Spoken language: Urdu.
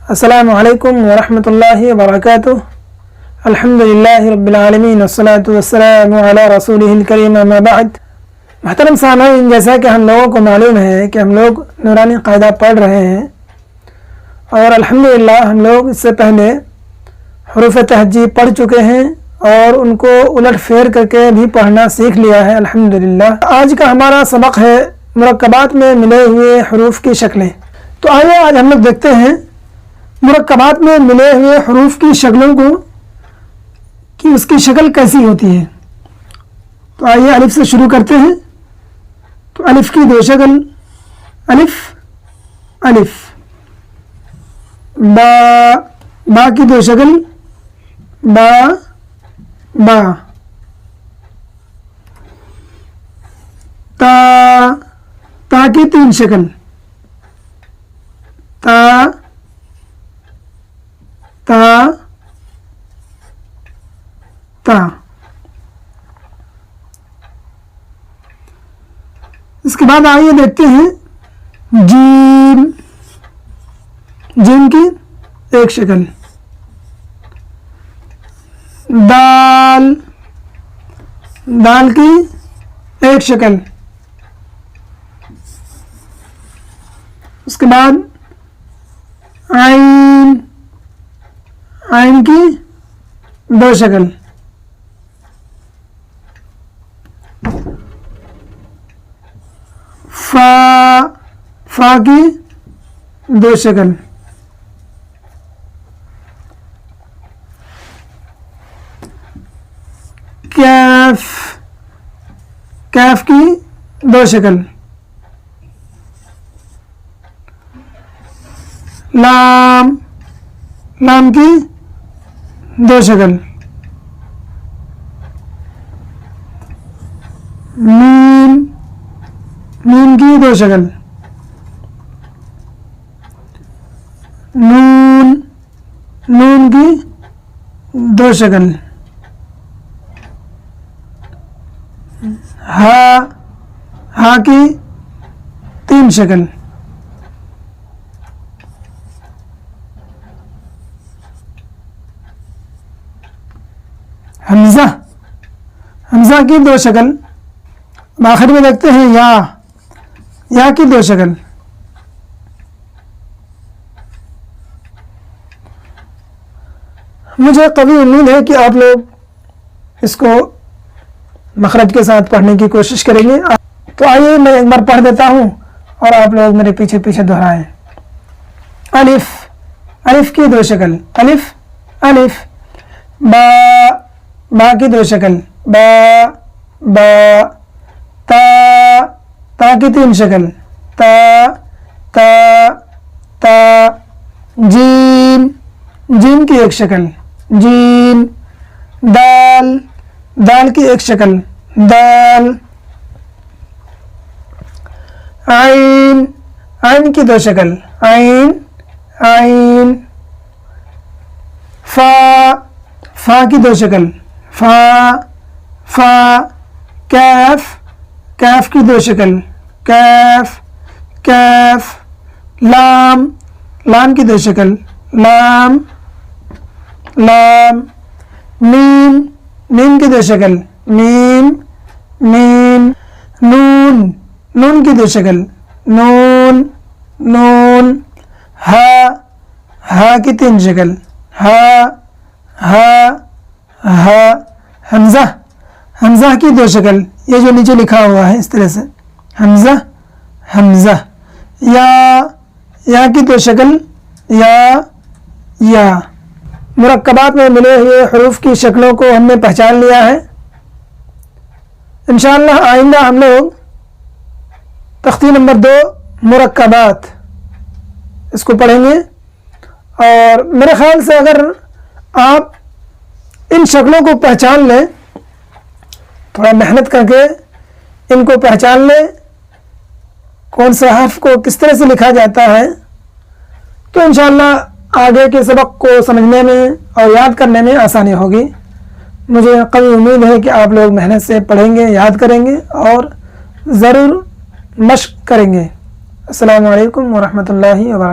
السلام علیکم ورحمۃ اللہ وبرکاتہ۔ الحمدللہ رب العالمین والصلاة والسلام علی رسولہ الکریم اما بعد۔ محترم سامعین، جیسا کہ ہم لوگوں کو معلوم ہے کہ ہم لوگ نورانی قاعدہ پڑھ رہے ہیں، اور الحمدللہ ہم لوگ اس سے پہلے حروف تہجی پڑھ چکے ہیں اور ان کو الٹ پھیر کر کے بھی پڑھنا سیکھ لیا ہے الحمدللہ۔ آج کا ہمارا سبق ہے مرکبات میں ملے ہوئے حروف کی شکلیں۔ تو آئیے آج ہم لوگ دیکھتے ہیں مرکبات میں ملے ہوئے حروف کی شکلوں کو کہ اس کی شکل کیسی ہوتی ہے۔ تو آئیے الف سے شروع کرتے ہیں۔ تو الف کی دو شکل، الف الف، با با کی دو شکل، با با، تا تا کی تین شکل، تا تا تا۔ اس کے بعد آئیے دیکھتے ہیں جیم، جیم کی ایک شکل، دال، دال کی ایک شکل۔ اس کے بعد عین، عین کی دو شکل، فا، فا کی دو شکل، کیف، کیف کی دو شکل، لام، لام کی دو شکل، میم، میم کی دو شکل، نون، نون کی دو شکل، ہا، ہا کی تین شکل، حمزہ، حمزہ کی دو شکل۔ آخر میں دیکھتے ہیں یا، یا کی دو شکل، مجھے قوی امید ہے کہ آپ لوگ اس کو مخرج کے ساتھ پڑھنے کی کوشش کریں گے۔ تو آئیے میں ایک بار پڑھ دیتا ہوں اور آپ لوگ میرے پیچھے پیچھے دہرائیں۔ الف، الف کی دو شکل، الف الف، با، با کی دو شکل، با با، تا، تا کی تین شکل، تا تا تا، جیم، جیم کی ایک شکل، جیم، دال، دال کی ایک شکل، دال، عین، عین کی دو شکل، عین عین، فا، فا کی دو شکل، فا فا، کیف، کیف کی دو شکل، کیف کیف، لام، لام کی دو شکل، لام لام، میم، میم کی دو شکل، میم میم، نون، نون کی دو شکل، نون نون، ہا، ہا کی تین شکل، ہا ہا ہا، حمزہ، حمزہ کی دو شکل، یہ جو نیچے لکھا ہوا ہے اس طرح سے، حمزہ حمزہ، یا، یا کی دو شکل، یا یا۔ مرکبات میں ملے ہوئے حروف کی شکلوں کو ہم نے پہچان لیا ہے۔ انشاءاللہ آئندہ ہم لوگ تختی نمبر 2 مرکبات اس کو پڑھیں گے، اور میرے خیال سے اگر آپ ان شکلوں کو پہچان لیں، تھوڑا محنت کر کے ان کو پہچان لیں، کون سے حرف کو کس طرح سے لکھا جاتا ہے، تو انشاءاللہ آگے کے سبق کو سمجھنے میں اور یاد کرنے میں آسانی ہوگی۔ مجھے قوی امید ہے کہ آپ لوگ محنت سے پڑھیں گے، یاد کریں گے اور ضرور مشق کریں گے۔ السلام علیکم ورحمۃ اللہ وبرکاتہ۔